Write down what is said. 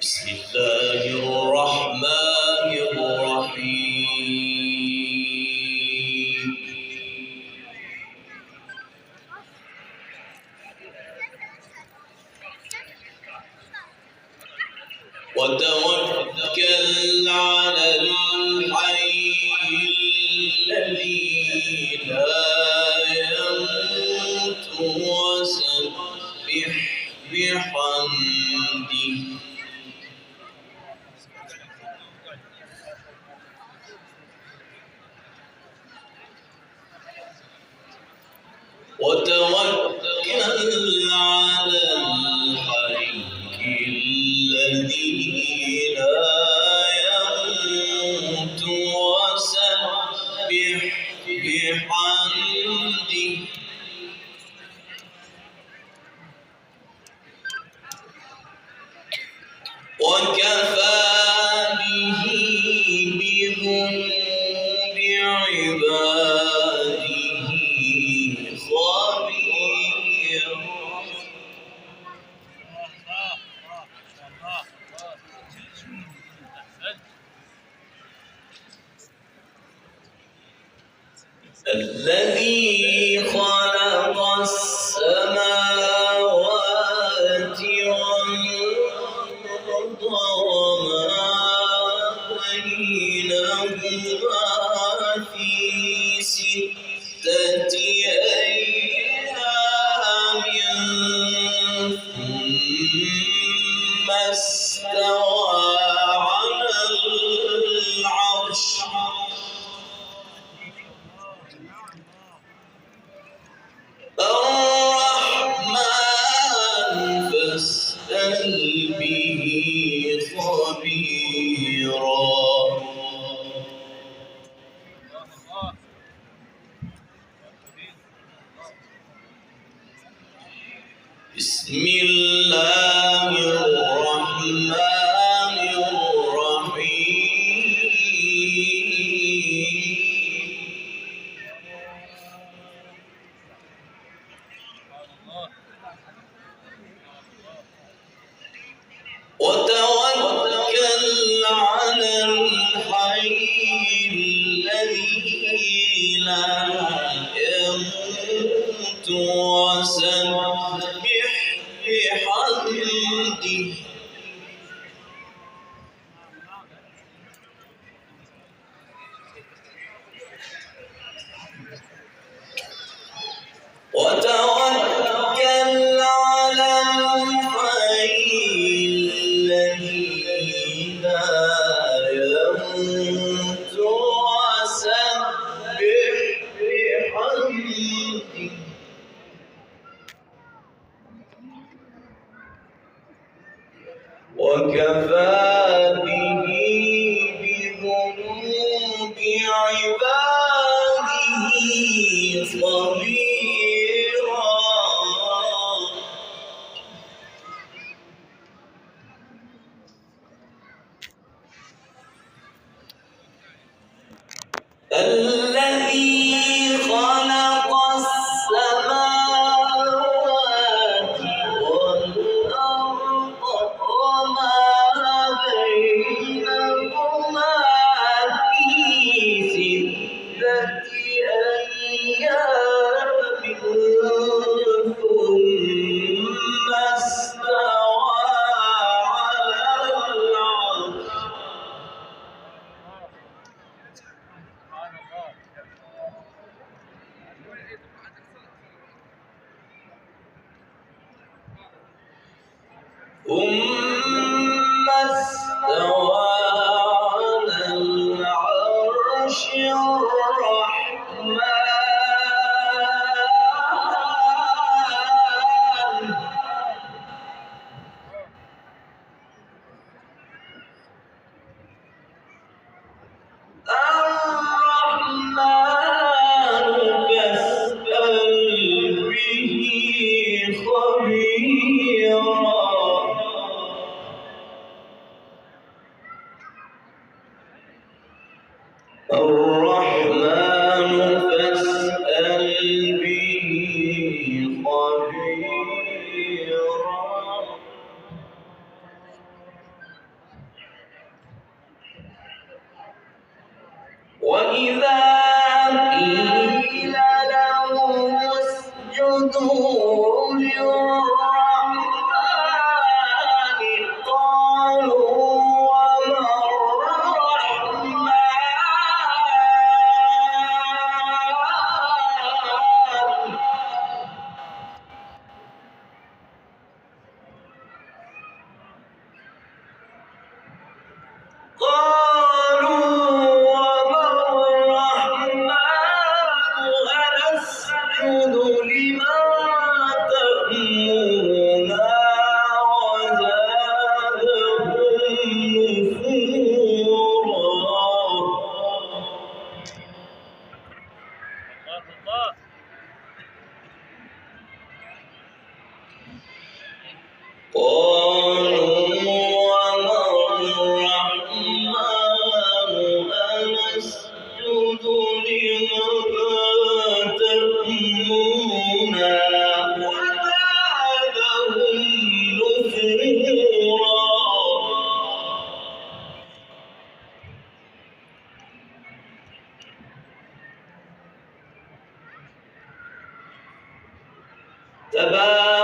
بسم الله الرحمن الرحيم وتوكل على الحي الذي لا يموت وسبح بحمده وتوكل على الحي الذي لا يموت وسبح بحمده وكفى به بذنوب عباده خبيرا الذي خلق السماوات والأرض وما بينهما في 6 أيام ثم استوى على العرش الرحمن فاسأل به خبيرا بسم الله الرحمن الرحيم وتوكل على الحي الذي لا يموت وسبح بحمده وتوكل على الحي الذي لا يموت وسبح بحمده وكفى به بذنوب عباده خبيرا الذي خلق السماوات والأرض وما بينهما في 6 أيام ثم استوى على العرش ثم استوى على العرش الرحمن فاسأل به خبيرا تبارك